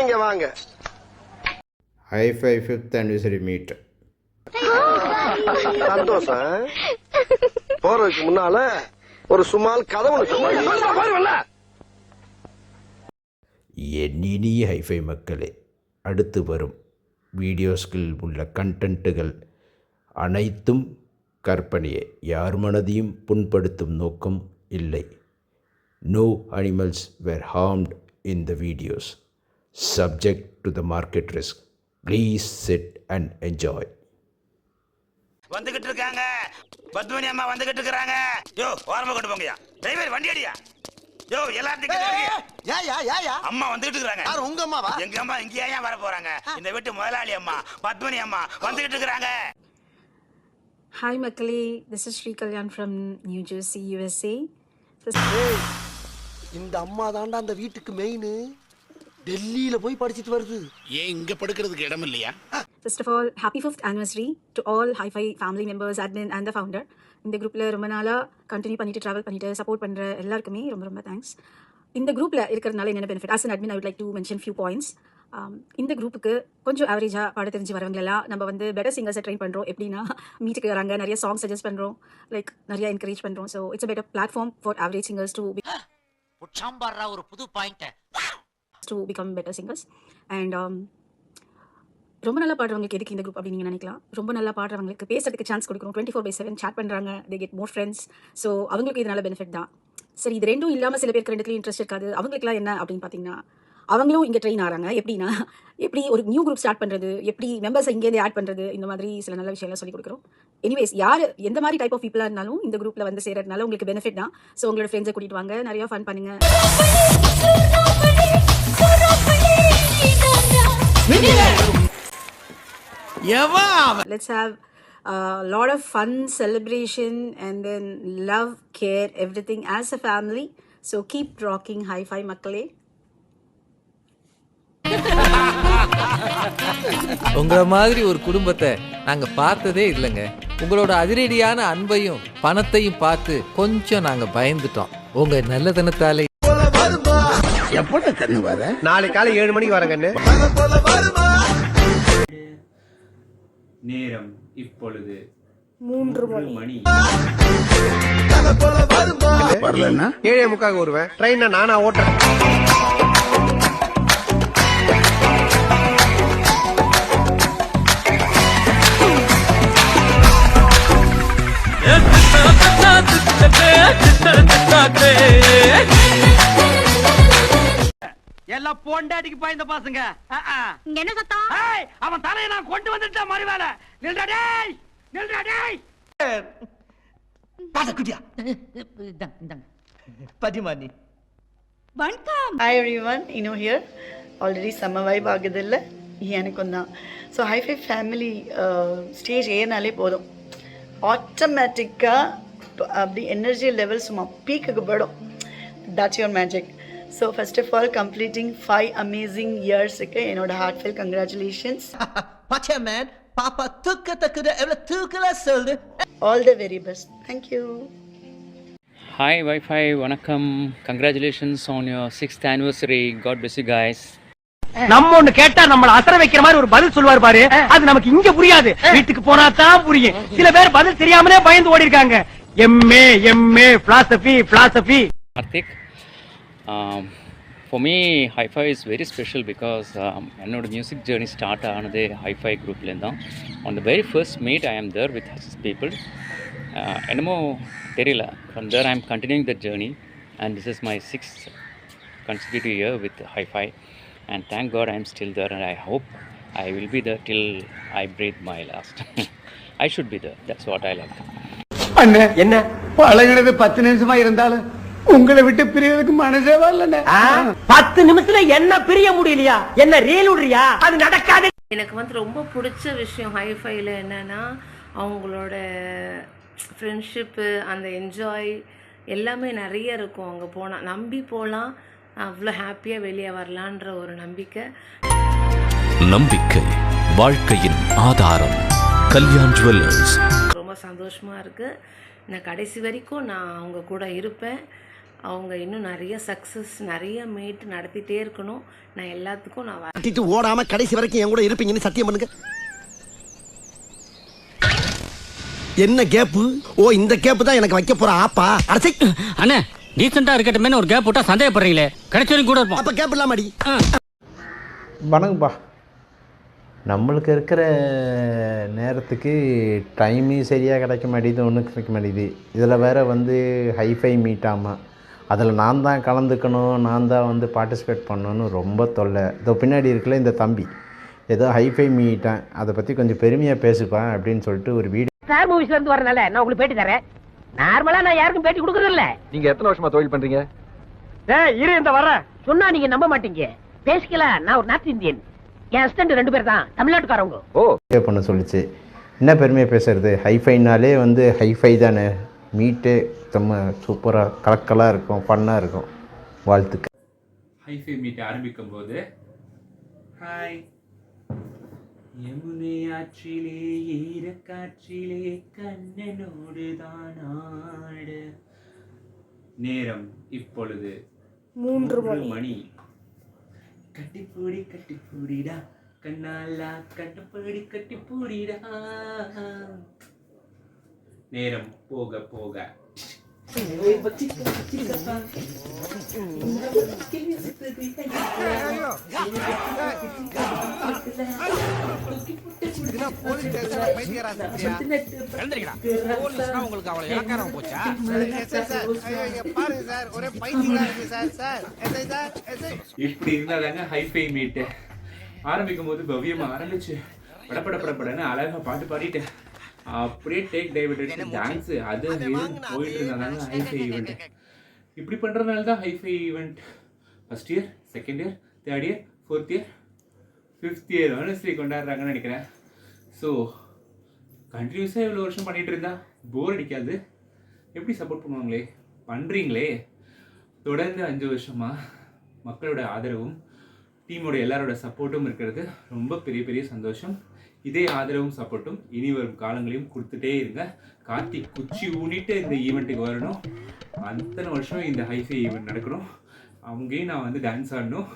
வாங்க வாங்க. Hi-Fi 5th anniversary meet. சந்தோஷம். போறதுக்கு முன்னால ஒரு சுமால் கதை ஒன்று சொல்லுவாங்க. இனிய ஹைஃபை மக்களே, அடுத்து வரும் வீடியோஸ்களில் உள்ள கண்டென்ட்டுகள் அனைத்தும் கற்பனையே, யார் மனதையும் புண்படுத்தும் நோக்கம் இல்லை. No animals were harmed in the videos. Subject to the market risk. Please sit and enjoy. வந்துகிட்டு இருக்காங்க. பத்மினி அம்மா வந்துகிட்டு இருக்காங்க. யோ ஓரமா கொண்டு போங்கயா. டிரைவர் வண்டி அடியா. யோ எல்லாரும் டிக்கெட் ஏயா அம்மா வந்துகிட்டு இருக்காங்க. யார் உங்க அம்மாவா? எங்க அம்மா இங்க ஏன் வர போறாங்க? இந்த வீட்டு முதலாளி அம்மா பத்மினி அம்மா வந்துகிட்டு இருக்காங்க. Hi Makali, this is Sri Kalyan from New Jersey, USA. இந்த அம்மா தாண்டா அந்த வீட்டுக்கு மெயின். டெல்லியில போய் படிச்சிட்டு வருது. ஏன் இங்க படுக்கிறதுக்கு இடம் இல்லையா? First of all, happy 5th anniversary to all Hi-Fi family members, admin and the founder. இந்த குரூப்ல ரொம்ப நாளா கண்டினியூ பண்ணிட்டு டிராவல் பண்ணிட்டு சப்போர்ட் பண்ற எல்லாருக்குமே ரொம்ப ரொம்ப தேங்க்ஸ். இந்த குரூப்ல இருக்கிறதுனால என்ன benefit? As an admin, I would like to mention few points. இந்த குரூப்புக்கு கொஞ்சம் ஆவரேஜா பாட தெரிஞ்சு வரவங்க எல்லாம் நம்ம வந்து பெட்டர் சிங்கர்ஸை ட்ரெயின் பண்றோம். எப்படின்னா மீட்டுக்கு வராங்க, நிறைய சாங் சஜஸ்ட் பண்றோம், லைக் நிறைய என்கரேஜ் பண்றோம். So it's better platform for average singers ஒரு புது point to become better singers. And ரொம்ப நல்லா பாடுறவங்களுக்கு எதுக்கு இந்த குரூப் அப்படின்னு நீங்கள் நினைக்கலாம். ரொம்ப நல்லா பாடுறவங்களுக்கு பேசுறதுக்கு சான்ஸ் கொடுக்குறோம். 24/7 சாட் பண்ணுறாங்க, they get more friends. So அவங்களுக்கு இது நல்ல பெனிஃபிட் தான். சரி, இது ரெண்டும் இல்லாமல் சில பேருக்கு ரெண்டுத்துலையும் இன்ட்ரெஸ்ட் இருக்காது. அவங்களுக்குலாம் என்ன அப்படின்னு பார்த்தீங்கன்னா, அவங்களும் இங்கே ட்ரெயின் ஆகிறாங்க. எப்படின்னா, எப்படி ஒரு நியூ குரூப் ஸ்டார்ட் பண்ணுறது, எப்படி மெம்பர்ஸை இங்கேருந்து ஆட் பண்ணுறது, இந்த மாதிரி சில நல்ல விஷயம்லாம் சொல்லிக் கொடுக்குறோம். எனிவேஸ், யார் எந்த மாதிரி டைப் ஆஃப் பீப்புளாக இருந்தாலும் இந்த குரூப்பில் வந்து சேர்றதுனால உங்களுக்கு பெனிஃபிட் தான். ஸோ உங்களோட ஃப்ரெண்ட்ஸை கூட்டிகிட்டு வாங்க, நிறையா ஃபன் பண்ணுங்க. Let's have a lot of fun, celebration, and then love, care, everything as a family. So keep rocking Hi-Fi Makkale. உங்கள மாதிரி ஒரு குடும்பத்தை நாங்க பார்த்ததே இல்லைங்க. உங்களோட அதிரடியான அன்பையும் பணத்தையும் பார்த்து கொஞ்சம் நாங்க பயந்துட்டோம். உங்க நல்லதனத்தாலே எப்போ தண்ணி வர? நாளை காலை 7 மணிக்கு வரங்கன்னு. நேரம் இப்பொழுது 3 மணி. வரலன்னா 7:45 வருவேன். ட்ரெயினை நானா ஓட்டுறேன். எல்லாம் பொண்டாட்டிக்கு பாய்ந்த பாசங்க. இங்க என்ன சத்தம்? அவன் தலையை நான் கொண்டு வந்துட்டேன். மறுவேல நில்றா டேய், நில்றா டேய். பாத குடியா பதிமானி. வணக்கம். Hi everyone, Inu here. Already summer vibe ஆகுதில்ல எனக்கும் தான். ஸோ ஹைஃபை ஃபேமிலி ஸ்டேஜ் ஏறினாலே போதும், ஆட்டோமேட்டிக்காக அப்படி எனர்ஜி லெவல் சும்மா பீக்குக்கு போயிடும். That's your magic. So first of all completing 5 amazing இயர்ஸுக்கு என்னோட ஹார்ட்ஃபெல் கங்க்ராச்சுலேஷன்ஸ். பாத்தியா மேன், பாப்பா தூக்கத்தக்குது எவ்வளவு தூக்கல சொல்லு. All the very best. Thank you. Hi Wi-Fi, வணக்கம். Congratulations on your 6th anniversary. God bless you guys. நம்ம ஒண்ணு கேட்டா நம்மள அசர வைக்கிற மாதிரி ஒரு பதில் சொல்வார் பாரு, அது நமக்கு இங்க புரியாது, வீட்டுக்கு போனா தான் புரியும். சில பேர் பதில் தெரியாமலே பயந்து ஓடி இருக்காங்க. MA philosophy. Karthik, for me Hi-Fi is very special because என்னோட மியூசிக் ஜேர்னி ஸ்டார்ட் ஆனது Hi-Fi குரூப்லேருந்து தான். On the very first meet I am there with his people. என்னமோ தெரியல, from there I am continuing the journey and this is my 6th consecutive year with Hi-Fi. And thank God I am still there and I hope I will be there till I breathe my last. I should be there. That's what I like. அண்ணே, என்ன பழகினது 10 நிமிஷமா இருந்தாலும் உங்களை விட்டு பிரியறதுக்கு மனசே வரலண்ணே. 10 நிமிஷத்துல என்ன பிரிய முடியலையா? என்ன ரீல் விடுறியா? அது நடக்காது. எனக்கு வந்து ரொம்ப பிடிச்ச விஷயம் Hi-Fiல என்னன்னா, அவங்களோட ஃப்ரெண்ட்ஷிப்பு, அந்த என்ஜாய் எல்லாமே நிறைய இருக்கும். அங்கே போனால் நம்பி போகலாம், அவ்வளோ ஹாப்பியாக வெளியே வரலான்ற ஒரு நம்பிக்கை. நம்பிக்கை வாழ்க்கையின் ஆதாரம். கல்யாண் ஜுவல்லர்ஸ். ரொம்ப சந்தோஷமாக இருக்குது. நான் கடைசி வரைக்கும் நான் அவங்க கூட இருப்பேன். அவங்க இன்னும் நிறைய சக்ஸஸ் நிறைய மீட் நடத்திட்டே இருக்கணும். நான் எல்லாத்துக்கும் நான் கட்டிட்டு ஓடாம கடைசி வரைக்கும் என் கூட இருப்பீங்கன்னு சத்தியம் பண்ணுங்க. என்ன கேப்பு? ஓ இந்த கேப்பு தான் எனக்கு வைக்க போற ஆப்பா. அடச்சை அண்ணே டீசெண்டா இருக்கட்டுமே ஒரு கேப் போட்டா சந்தேகப்படுறீங்களே, கிடைச்சவரைக்கும் கூட இருப்போம். அப்ப கேப் இல்லாமடி. வணக்கம்பா. நம்மளுக்கு இருக்கிற நேரத்துக்கு டைமே சரியாக கிடைக்க மாட்டேது, ஒன்றும் கிடைக்க மாட்டேது. இதில் வேறு ஹைஃபை மீட்டாமல் அதில் நான் தான் கலந்துக்கணும், நான் தான் பார்ட்டிசிபேட் பண்ணணும்னு ரொம்ப தொல்லை. இதோ பின்னாடி இருக்கல இந்த தம்பி ஏதோ ஹைஃபை மீட்டேன், அதை பற்றி கொஞ்சம் பெருமையாக பேசுப்பேன் அப்படின்னு சொல்லிட்டு ஒரு வீடியோ. ஸ்டார் மூவிஸ்ல இருந்து வரனால நான் உங்களுக்கு பேட்டி தரேன். நார்மலா நான் யாருக்கும் பேட்டி கொடுக்கறது இல்ல. நீங்க எத்தனை வருஷமா தொழில் பண்றீங்க? இரு இந்த வர சொன்னா நீங்க நம்ப மாட்டீங்க. பேசிக்கலாம், நான் ஒரு நார்த் இந்தியன், என் அசிஸ்டன்ட் 2 பேர் தான் தமிழ்நாட்டுக்காரவங்க. பண்ண சொல்லிச்சு. என்ன பெருமையாக பேசுறது, ஹைஃபைனாலே ஹைஃபை தானே, மீட்டு ரொம்ப சூப்பராக கலக்கலாக இருக்கும், ஃபன்னாக இருக்கும். வாழ்த்துக்கள். ஹைஃபை மீட் ஆரம்பிக்கும் போது ஹாய் யமுனை ஆற்றிலே ஈரக்காற்றிலே கண்ணனோடு தான் ஆட. நேரம் இப்பொழுது 3 மணி. கட்டிப்பூடி கட்டிப்பூடிடா கண்ணாலா கட்டுப்படி கட்டிப்பூடிடா. நேரம் போக போக இப்படி இருந்தாதாங்க ஹைஃபை மீட் ஆரம்பிக்கும் போது பவ்யமா ஆரம்பிச்சு படப்படப்படப்படன்னு அழகா பாட்டு பாடிட்டு அப்படியே டேக் டைவர்ட் டான்ஸ் அது போயிட்டு இருந்தாங்க ஹைஃபை ஈவெண்ட். இப்படி பண்றதுனால தான் hifi event first year, second year, third year, fourth year, fifth year anniversary கொண்டாடுறாங்கன்னு நினைக்கிறேன். ஸோ கண்டினியூஸாக இவ்வளோ வருஷம் பண்ணிகிட்டு இருந்தா போர் அடிக்காது. எப்படி சப்போர்ட் பண்ணுவாங்களே, பண்ணுறீங்களே. தொடர்ந்து 5 வருஷமாக மக்களோட ஆதரவும் டீமோட எல்லாரோட சப்போர்ட்டும் இருக்கிறது ரொம்ப பெரிய பெரிய சந்தோஷம். இதே ஆதரவும் சப்போர்ட்டும் இனி வரும் காலங்களையும் கொடுத்துட்டே இருங்க. கார்த்திக் குச்சி ஊனிட்டு இந்த ஈவெண்ட்டுக்கு வரணும். அத்தனை வருஷம் இந்த ஹைஃபை ஈவெண்ட் நடக்கணும். அவங்கேயும் நான் டான்ஸ் ஆடணும்,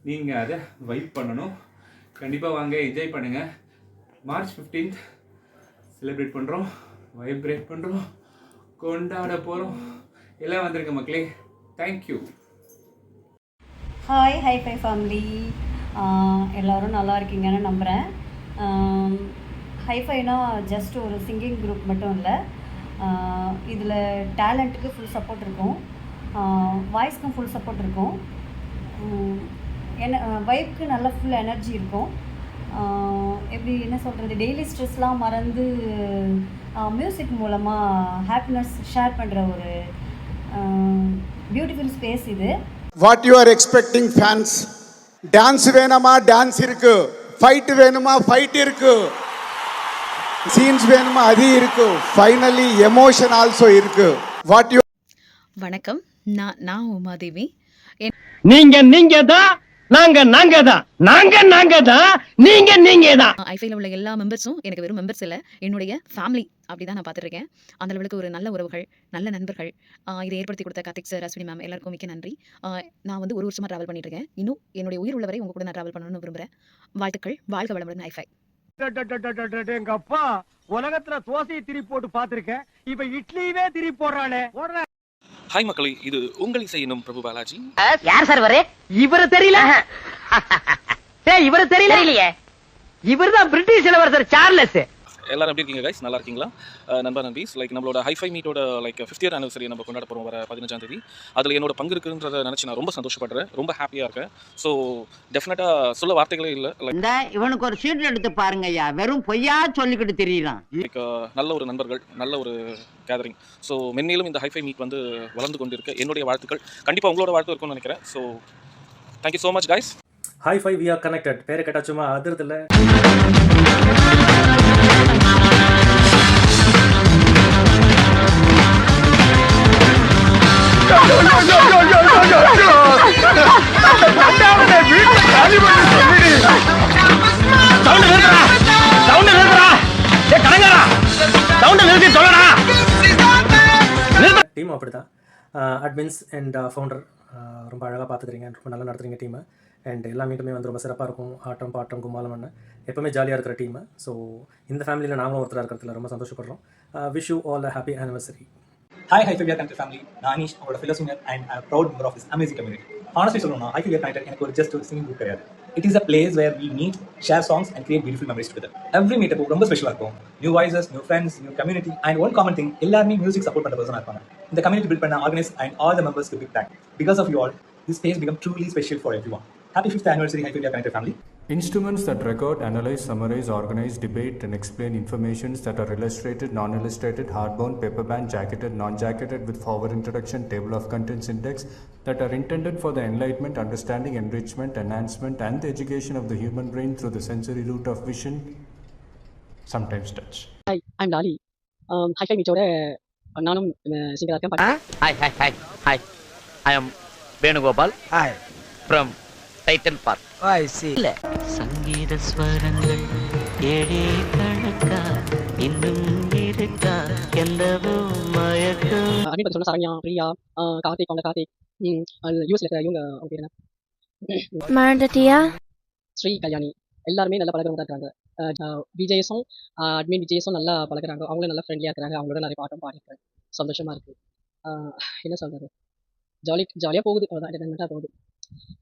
நீங்கள் அதை வைப் பண்ணணும். கண்டிப்பாக வாங்க, என்ஜாய் பண்ணுங்கள். மார்ச் 15th செலிப்ரேட் பண்ணுறோம், வைப்ரேட் பண்ணுறோம், கொண்டாட போகிறோம். எல்லாம் வந்துருங்க மக்களே. தேங்க்யூ. ஹாய் ஹைஃபை ஃபேமிலி, எல்லோரும் நல்லா இருக்கீங்கன்னு நம்புகிறேன். ஹைஃபைனா ஜஸ்ட் ஒரு சிங்கிங் குரூப் மட்டும் இல்லை, இதில் டேலண்ட்டுக்கு ஃபுல் சப்போர்ட் இருக்கும், வாய்ஸ்க்கும் ஃபுல் சப்போர்ட் இருக்கும், வைப்க்கு நல்ல ஃபுல் எனர்ஜி இருக்கும். எப்படி என்ன சொல்கிறது, டெய்லி ஸ்ட்ரெஸ்லாம் மறந்து மியூசிக் மூலமாக ஹாப்பினஸ் ஷேர் பண்ணுற ஒரு பியூட்டிஃபுல் ஸ்பேஸ் இது. What you are expecting fans? Dance வேணுமா டான்ஸ் இருக்கு, ஃபைட் வேணுமா ஃபைட் இருக்கு, சீன்ஸ் வேணுமா அது இருக்கு, ஃபைனலி எமோஷன் ஆல்சோ இருக்கு. What you வணக்கம், நான் உமாதேவி. நீங்க தான் நாங்க தான் நீங்க தான். ஐஃபைல உள்ள எல்லா மெம்பர்ஸும் எனக்கு வெறும் மெம்பர்ஸ் இல்லை, என்னுடைய ஃபேமிலி அப்படிதான் நான் பார்த்துருக்கேன். அந்த லெவலுக்கு ஒரு நல்ல உறவுகள், நல்ல நண்பர்கள். இதை ஏற்படுத்தி கொடுத்த கார்த்திக் சார், அஸ்வினி மேம் எல்லாருக்கும் மிக்க நன்றி. நான் 1 வருஷமா ட்ராவல் பண்ணிட்டு இருக்கேன். இன்னும் என்னுடைய உயிர் உள்ளவரை உங்க கூட நான் ட்ராவல் பண்ணணும்னு விரும்புகிறேன். வாழ்த்துக்கள், வாழ்க வளமுடன் ஹைஃபை. எங்க அப்பா உலகத்துல தோசையை திருப்பி போட்டு பார்த்திருக்கேன், இப்ப இட்லியவே திருப்பி போடுறானே. ஹாய் மக்களே, இது உங்கள் இசை எனும் பிரபு பாலாஜி. யார் சார் வரே? இவரு தெரியல. இவரு தெரியலையே. இவர்தான் பிரிட்டிஷ் இளவரசர் சார்லஸ். எல்லாரும் எப்படி இருக்கீங்க கைஸ், நல்லா இருக்கீங்களா? நண்பா நண்பீஸ், நம்மளோட ஹைஃபை மீட்டோட 5th இயர் ஆனிவர்சரி நம்ம கொண்டாட போகிறோம் வர 15ஆம் தேதி. அதில் என்னோட பங்கு இருக்குன்றதை நினச்சி நான் ரொம்ப சந்தோஷப்படுறேன், ரொம்ப ஹாப்பியாக இருக்கேன். ஸோ டெஃபினட்டாக சொல்ல வார்த்தைகளே இல்லை. இவனுக்கு ஒரு சீட் எடுத்து பாருங்க ஐயா, வெறும் பொய்யா சொல்லிக்கிட்டு தெரியலாம். நல்ல ஒரு நண்பர்கள், நல்ல ஒரு கேதரிங். ஸோ மென்மேலும் இந்த ஹைஃபை மீட் வளர்ந்து கொண்டு இருக்க என்னுடைய வாழ்த்துக்கள். கண்டிப்பாக உங்களோட வாழ்த்து இருக்கும்னு நினைக்கிறேன். So thank you so much guys. Hifi we are connected. பேரை கேட்டா சும்மா அதிர்தில்ல. டீம் அப்படிதான். அட்மின்ஸ் அண்ட் ஃபவுண்டர் ரொம்ப அழகாக பார்த்துக்கிறீங்க, ரொம்ப நல்லா நடத்துகிறீங்க டீமை. அண்ட் எல்லா மீட்டுமே வந்து ரொம்ப சிறப்பாக இருக்கும். ஆட்டம் பாட்டம் கும்மாலம்னு எப்போவுமே ஜாலியாக இருக்கிற டீமு. ஸோ இந்த ஃபேமிலியில் நாங்களும் ஒருத்தராக இருக்கிறதுல ரொம்ப சந்தோஷப்படுறோம். Wish you all a happy anniversary. Hi, Hi Figure Connected family. நான் அனீஷ், அவரோட fellow singer and a proud member of this amazing community. Honestly சொல்லணும்னா Hi Figure Connected எனக்கு ஒரு just ஒரு singing group கிடையாது. It is a place where we meet, share songs and create beautiful memories together. Every meetup ரொம்ப ஸ்பெஷலாக இருக்கும். New voices, new friends, new community and one common thing, எல்லாருமே music support பண்ணுற பர்சனாக இருப்பாங்க. இந்த கம்யூனிட்டி பில்ட் பண்ண organise and all the members to big thank. Because of you all, this space become truly special for everyone. Happy 5th anniversary Hi Figure Connected family. Instruments that record, analyze, summarize, organize, debate and explain informations that are illustrated, non-illustrated, hardbound, paperbound, jacketed, non-jacketed with forward introduction, table of contents index that are intended for the enlightenment, understanding, enrichment, enhancement and the education of the human brain through the sensory route of vision, sometimes touch. Hi, I'm Lali. Hi-Fi மீட்டோட நானும் சிங்கராக இருக்கேன். Hi. I am Venugopal. Hi. From Titan Park. I see. சங்கீத ஸ்வரங்கள் ஏழே கணக்கா இன்னும் இருக்கா எந்தவோ மயக்கம். Admin பற்றி சொன்ன சரண்யா, பிரியா, கார்த்திக், அவங்க கார்த்திக், யூஎஸ்ல இருக்கிற இவங்க அவங்க பேர் என்ன? மறந்துட்டியா? ஸ்ரீ கல்யாணி. எல்லாருமே நல்லா பழகிறவங்க தான் இருக்காங்க. விஜயஸும் அட்மின் விஜயஸும் நல்லா பழகிறாங்க. அவங்களும் நல்லா ஃப்ரெண்ட்லியாக இருக்கிறாங்க. அவங்களோட நிறைய பாட்டும் பாடிக்கிறேன். சந்தோஷமா இருக்கு. என்ன சொல்றது, ஜாலியாக போகுது. அவ்வளோதான், என்டர்டைன்மெண்ட்டாக போகுது.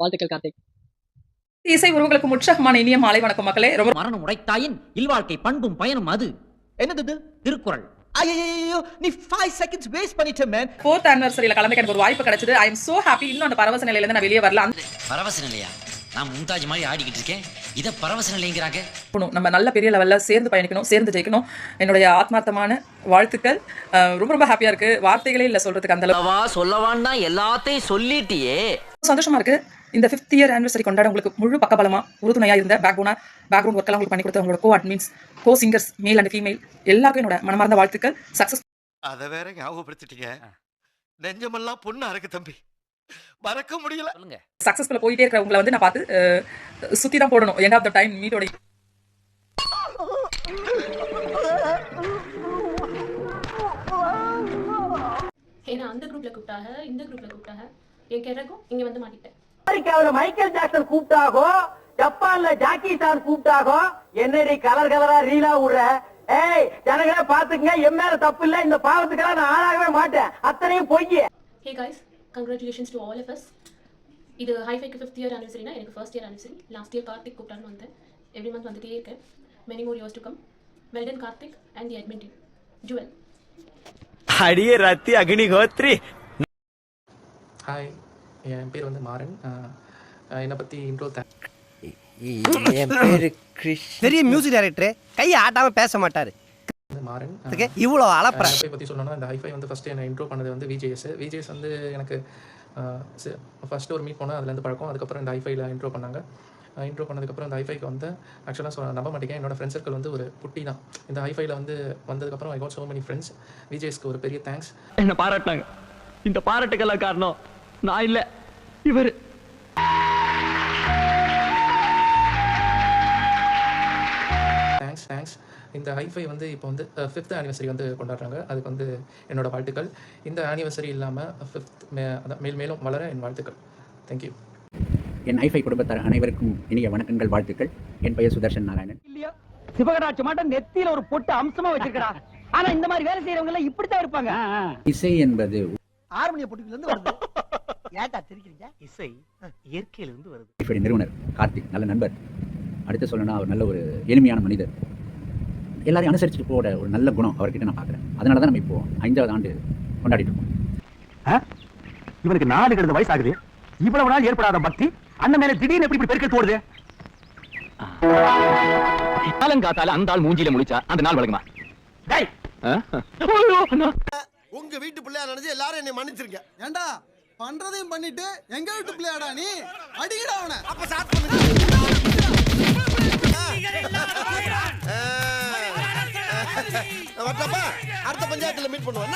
வாழ்த்துக்கள் கார்த்திக். இசை உறவுகளுக்கு உற்சாகமான இனிய மாலை வணக்கம் மக்களே. ரொம்ப மரணம் உடைத்தாயின் இல்வாழ்க்கை பண்பும் பயனும் அது. என்னது திருக்குறள். ஐயோ நீ 5 seconds வேஸ்ட் பண்ணிட்ட மேன். 4th anniversaryல கலந்துக்க எனக்கு ஒரு வாய்ப்பு கிடைச்சது. ஐ அம் சோ ஹாப்பி. இன்னும் அந்த பரவச நிலையில இருந்து நான் வெளியே வரல. பரவச நிலையா? நான் மும்தாஜ் மாதிரி ஆடிக்கிட்டு இருக்கேன், இத பரவச நிலைங்கறாங்க. நம்ம நல்ல பெரிய லெவல்ல சேர்ந்து பயணிக்கணும், சேர்ந்து ஜெயிக்கணும். என்னுடைய ஆத்மார்த்தமான வாழ்த்துக்கள். ரொம்ப ரொம்ப ஹாப்பியா இருக்கு. வார்த்தைகளே இல்ல சொல்றதுக்கு. அந்த அளவு சொல்லவான்னா எல்லாத்தையும் சொல்லிட்டியே. சந்தோஷமா இருக்கு. இந்த 5th year anniversary கொண்டாட உங்களுக்கு முழு பக்கபலமா உறுதுணையா இருந்த பேக்ரவுண்ட் ஒர்க் எல்லாம் உங்களுக்கு பண்ணி கொடுத்த உங்களோட co admins, co singers, male and female எல்லாருக்கும் என்னோட மனமார்ந்த வாழ்த்துக்கள். சக்சஸ். அத வேற ஞாபகப்படுத்திட்டீங்க. நெஞ்சமெல்லாம் பொண்ணு அறக்கு தம்பி, மறக்க முடியல. சக்சஸ்ஃபுல்லா போயிட்டே இருக்கிற உங்களை வந்து நான் பார்த்து சுத்தி தான் போடணும். எண்ட் ஆஃப் த டைம் மீட்டோட ஏன்னா அந்த குரூப்ல கூப்பிட்டாங்க, இந்த குரூப்ல கூப்பிட்டாங்க. என் கேரக்கும் இங்க வந்து மாட்டிட்டேன். அமெரிக்காவுல மைக்கேல் ஜாக்சன் கூப்பிட்டாகோ, ஜப்பான்ல ஜாக்கி சான் கூப்பிட்டாகோ, என்னடி கலர் கலரா ரீலா விடுற? ஏய் ஜனங்களே பாத்துக்கங்க, என் மேல தப்பு இல்ல. இந்த பாவத்துக்கெல்லாம் நான் ஆளாகவே மாட்டேன். அத்தனையும் பொய். ஹே guys, congratulations to all of us. இது ஹைஃபைக்கு 5th year anniversary னா எனக்கு 1st year anniversary. Last year Karthik கூப்பிட்டான்னு வந்தேன். எவ்ரி மந்த் வந்துட்டே இருக்கேன். many more years to come. well done Karthik and the admin team. Jewel. அடியே ரத்தி அக்னிஹோத்ரி. ஹாய், என் பேர் வந்து மாறன். என்னை பற்றி இன்ட்ரோ என் பேரு கிருஷ். பெரிய மியூசிக் டைரக்டர், கையை ஆட்டாம பேச மாட்டாரு. மாறன். இவ்வளோ அலப்பற ஹைஃபை பற்றி சொல்லணும்னா, இந்த ஹைஃபை வந்து ஃபஸ்ட்டு என்னை இன்ட்ரோ பண்ணது வந்து விஜேஎஸ் வந்து எனக்கு ஃபஸ்ட்டு ஒரு மீட் போனால் அதுலேருந்து பழக்கம். அதுக்கப்புறம் இந்த ஹைஃபைல இன்ட்ரோ பண்ணாங்க. இன்ட்ரோ பண்ணதுக்கப்புறம் இந்த ஹைஃபைக்கு வந்து ஆக்சுவலாக நம்ப மாட்டேங்க, என்னோடய ஃப்ரெண்ட் சர்க்கிள் வந்து ஒரு குட்டி தான். இந்த ஹைஃபைல வந்து வந்ததுக்கப்புறம் I got so many friends. விஜேஎஸ்க்கு ஒரு பெரிய தேங்க்ஸ். என்ன பாராட்டினாங்க. இந்த பாராட்டுக்கெல்லாம் காரணம் நான் இல்லை, இவர். தேங்க்ஸ். இந்த ஹைஃபை வந்து இப்போ வந்து 5th anniversary வந்து கொண்டாடுறாங்க. அதுக்கு வந்து என்னோட வாழ்த்துக்கள். இந்த ஆனிவர்சரி இல்லாமல் 5th மேலும் வளர என் வாழ்த்துக்கள். தேங்க்யூ. என் ஹைஃபை குடும்பத்தார் அனைவருக்கும் இனிய வணக்கங்கள், வாழ்த்துக்கள். என் பெயர் சுதர்ஷன் நாராயணன். சிவகடாட்சி மாட்டம் நெத்தியில ஒரு பொட்டு அம்சமா வச்சிருக்கா. ஆனா இந்த மாதிரி வேலை செய்யறவங்க எல்லாம் இப்படித்தான் இருப்பாங்க. இசை என்பது ஆர்மோனிய பொட்டுக்குள்ள இருந்து வருது. ஏட்டா தெரிக்கிறீங்க? இசை இயற்கையில இருந்து வருது. ஹைஃபை நிறுவனர் கார்த்திக் நல்ல நண்பர். அடுத்து சொல்லணும்னா அவர் நல்ல ஒரு எளிமையான மனிதர். எல்லாரையும் அனுசரிச்சுட்டு போட ஒரு நல்ல குணம் அவர்கிட்ட நான் பார்க்குறேன். அதனால தான் நம்ம இப்போ 5வது ஆண்டு கொண்டாடிட்டு இருக்கோம். இவனுக்கு 4 கிடந்த வயசு ஆகுது. இவ்வளவு நாள் ஏற்படாத பக்தி அண்ணன் மேல திடீர்னு எப்படி பெருக்க தோடுது? காலங்காத்தால அந்த ஆள் மூஞ்சில முடிச்சா அந்த நாள் வழங்குமா? உங்க வீட்டு பிள்ளையா நினைச்சு எல்லாரும் என்னை மன்னிச்சிருங்க. ஏண்டா பண்றதையும் பண்ணிட்டு எங்க வீட்டு பிள்ளையாடா நீ? அடிக்கடா அவனை. அப்ப ஸ்டார்ட் பண்ணுங்க. அடுத்த பஞ்சாயத்துல மீட் பண்ணுவோம்.